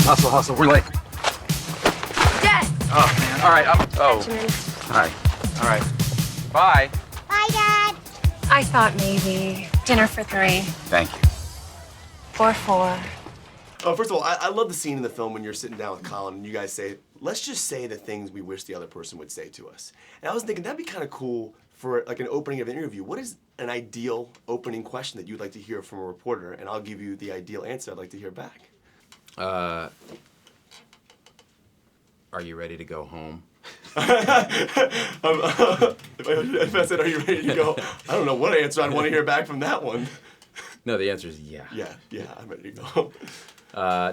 Hustle, hustle. We're late. Dad! Oh, man. All right. Oh. Benjamin. Hi. All right. Bye. Bye, Dad. I thought maybe dinner for 3 Thank you. or 4. Oh, first of all, I love the scene in the film when you're sitting down with Colin and you guys say, let's just say the things we wish the other person would say to us. And I was thinking that'd be kind of cool for like an opening of an interview. What is an ideal opening question that you'd like to hear from a reporter? And I'll give you the ideal answer I'd like to hear back. Are you ready to go home? If I said, are you ready to go? I don't know what answer I'd want to hear back from that one. No, the answer is yeah. Yeah, I'm ready to go.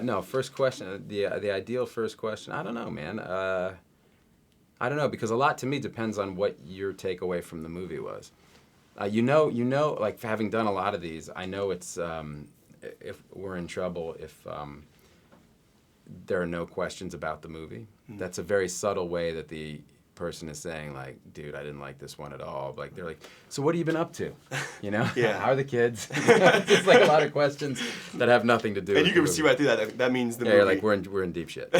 No, first question, the ideal first question, I don't know, man. I don't know, because a lot to me depends on what your takeaway from the movie was. You know, like having done a lot of these, I know it's, if we're in trouble if there are no questions about the movie. That's a very subtle way that the person is saying, like, dude, I didn't like this one at all. Like, they're like, so what have you been up to? You know? Yeah. How are the kids? It's just like a lot of questions that have nothing to do with And you can the see movie. right through that. That means the movie. You're like, we're in deep shit.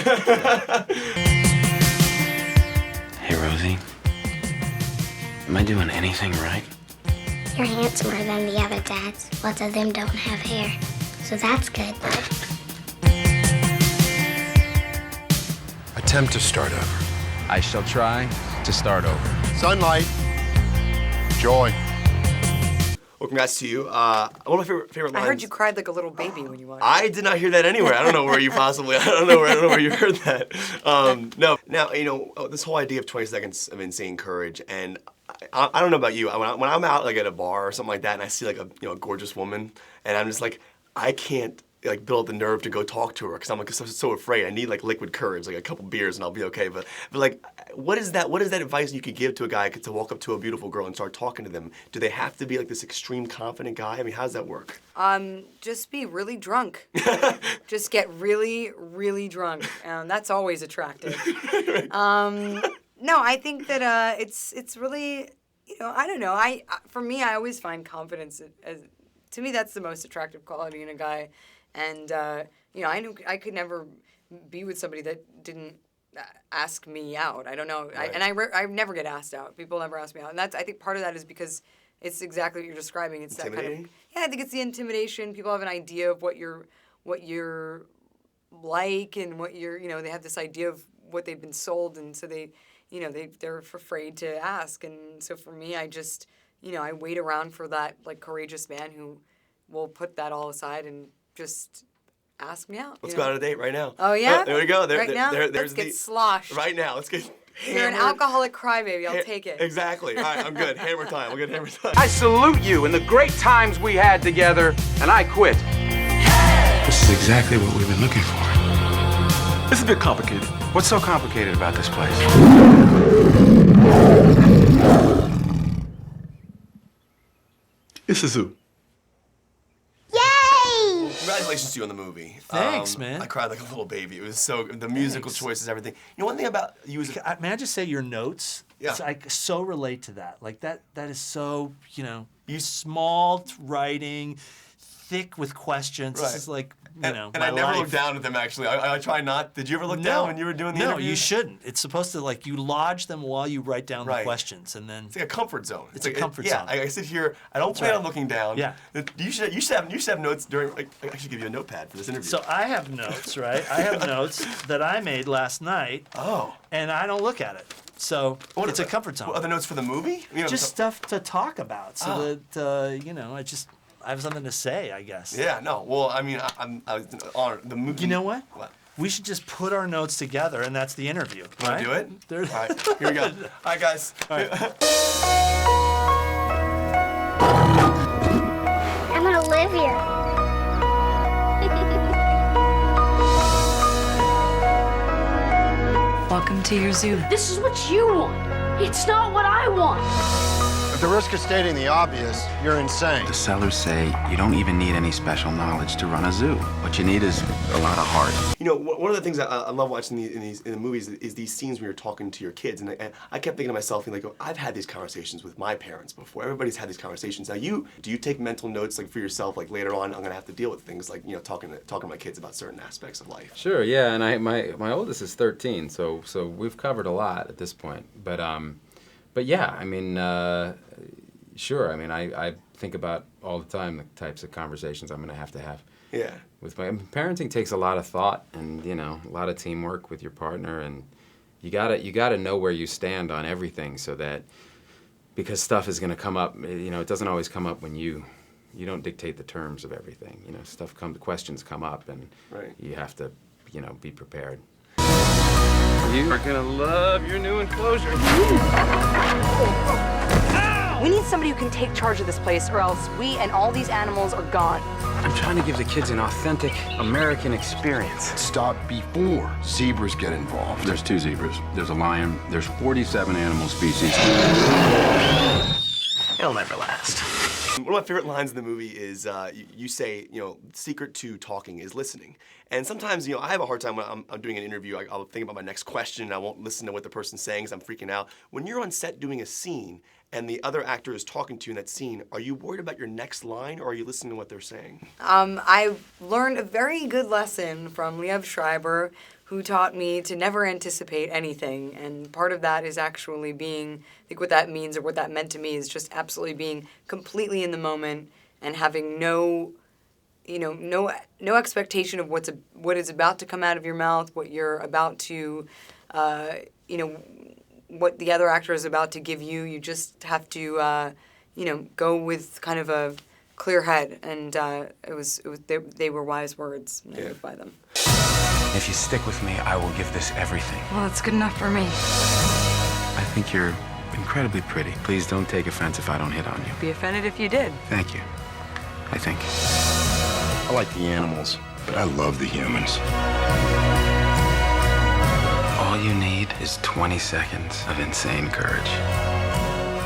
Hey, Rosie. Am I doing anything right? You're handsomer than the other dads. Lots of them don't have hair. So that's good. Attempt to start over. I shall try to start over. Sunlight. Joy. Well, congrats to you. One of my favorite lines. I heard you cried like a little baby when you watched it. I did not hear that anywhere. I don't know where you possibly. I don't know where you heard that. No. Now this whole idea of 20 seconds of insane courage, and I don't know about you. When I'm out like at a bar or something like that, and I see like a gorgeous woman, and I'm just like, I can't like build up the nerve to go talk to her because I'm like so afraid. I need like liquid courage, like a couple beers, and I'll be okay. But like, what is that advice you could give to a guy to walk up to a beautiful girl and start talking to them? Do they have to be like this extreme confident guy? I mean, how does that work? Just be really drunk. Just get really, really drunk. That's always attractive. No, I think that it's really, I don't know. For me, I always find confidence to me that's the most attractive quality in a guy. And, I knew I could never be with somebody that didn't ask me out. I don't know. Right. I never get asked out. People never ask me out. And I think part of that is because it's exactly what you're describing. It's that kind of, yeah, I think it's the intimidation. People have an idea of what you're like and what they have this idea of what they've been sold. And so they're afraid to ask. And so for me, I just, I wait around for that like courageous man who will put that all aside and just ask me out. Let's go on a date right now. Oh, yeah? There we go. Right now? Let's get sloshed. Right now. Let's get You're an alcoholic crybaby. I'll take it. Exactly. All right, I'm good. Hammer time. We'll get hammer time. I salute you and the great times we had together, and I quit. This is exactly what we've been looking for. This is a bit complicated. What's so complicated about this place? This is who? Yay! Congratulations to you on the movie. Thanks, man. I cried like a little baby. It was the musical choices, everything. One thing about you is May I just say your notes? Yeah. I so relate to that. Like that is so, small writing, thick with questions. Right. This is like, and my I never life. looked down at them, actually. I try not. Did you ever look down when you were doing the interviews? No, you shouldn't. It's supposed to, you lodge them while you write down the questions, and then... It's like a comfort zone. It's a comfort zone. zone. I sit here. I don't plan on looking down. Yeah. You should have notes during... I should give you a notepad for this interview. So I have notes, right? I have notes that I made last night. Oh. And I don't look at it. So it's a comfort zone. Other notes for the movie? Just stuff to talk about, so that, I have something to say, I guess. Yeah, no. Well, I mean, I was honored. The movie... You know what? What? We should just put our notes together, and that's the interview. Want to do it? All right, here we go. All right, guys. All right. I'm gonna live here. Welcome to your zoo. This is what you want. It's not what I want. At the risk of stating the obvious, you're insane. The sellers say you don't even need any special knowledge to run a zoo. What you need is a lot of heart. You know, one of the things I love watching in the movies is these scenes when you're talking to your kids, and I kept thinking to myself, like, oh, I've had these conversations with my parents before. Everybody's had these conversations. Now, do you take mental notes, like, for yourself, like, later on, I'm gonna have to deal with things like, you know, talking to my kids about certain aspects of life? Sure, yeah, and my oldest is 13, so we've covered a lot at this point. But yeah, I mean, sure. I mean, I think about all the time the types of conversations I'm going to have. Yeah. With parenting takes a lot of thought and, you know, a lot of teamwork with your partner, and you gotta know where you stand on everything, so that, because stuff is going to come up. You know, it doesn't always come up when you don't dictate the terms of everything. You know, questions come up, and you have to, you know, be prepared. You are gonna love your new enclosure. We need somebody who can take charge of this place, or else we and all these animals are gone. I'm trying to give the kids an authentic American experience. Stop before zebras get involved. There's 2 zebras. There's a lion. There's 47 animal species. It'll never last. One of my favorite lines in the movie is you say, you know, the secret to talking is listening. And sometimes, you know, I have a hard time when I'm doing an interview. I'll think about my next question, and I won't listen to what the person's saying because I'm freaking out. When you're on set doing a scene and the other actor is talking to you in that scene, are you worried about your next line, or are you listening to what they're saying? I learned a very good lesson from Liev Schreiber, who taught me to never anticipate anything. And part of that is actually being, I think what that means, or what that meant to me, is just absolutely being completely in the moment and having no expectation of what is about to come out of your mouth, what you're about to, what the other actor is about to give you. You just have to, go with kind of a clear head. And they were wise words, and I live by them. If you stick with me, I will give this everything. Well, that's good enough for me. I think you're incredibly pretty. Please don't take offense if I don't hit on you. Be offended if you did. Thank you. I think. I like the animals, but I love the humans. All you need is 20 seconds of insane courage.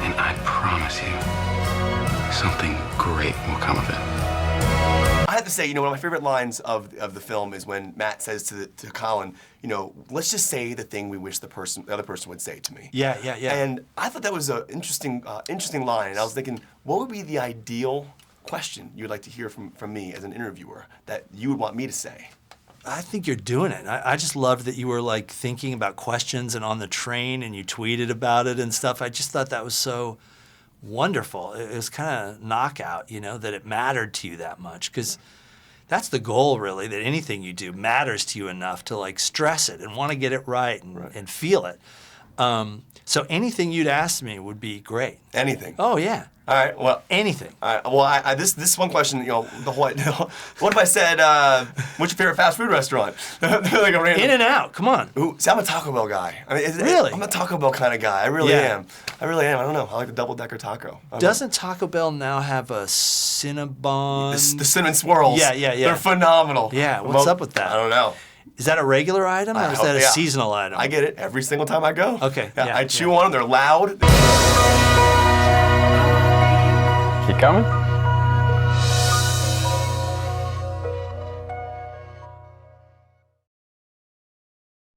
And I promise you, something great will come of it. I have to say, you know, one of my favorite lines of the film is when Matt says to Colin, you know, let's just say the thing we wish the other person would say to me. Yeah. And I thought that was an interesting line. And I was thinking, what would be the ideal question you would like to hear from me as an interviewer that you would want me to say? I think you're doing it. I just loved that you were like thinking about questions and on the train, and you tweeted about it and stuff. I just thought that was so wonderful. It was kind of knockout, you know, that it mattered to you that much, because that's the goal, really, that anything you do matters to you enough to like stress it and want to get it right and feel it. So anything you'd ask me would be great. Anything? Oh, yeah. All right, well. Anything. All right, well, this one question, you know, what if I said, what's your favorite fast food restaurant? Like a random. In-N-Out, come on. Ooh, see, I'm a Taco Bell guy. I mean, really? I'm a Taco Bell kind of guy. I really am. I don't know. I like the double-decker taco. Doesn't Taco Bell now have a Cinnabon? The cinnamon swirls. Yeah. They're phenomenal. Yeah, what's up with that? I don't know. Is that a regular item, or is that a seasonal item? I get it every single time I go. Okay. I chew on them. They're loud. Keep coming?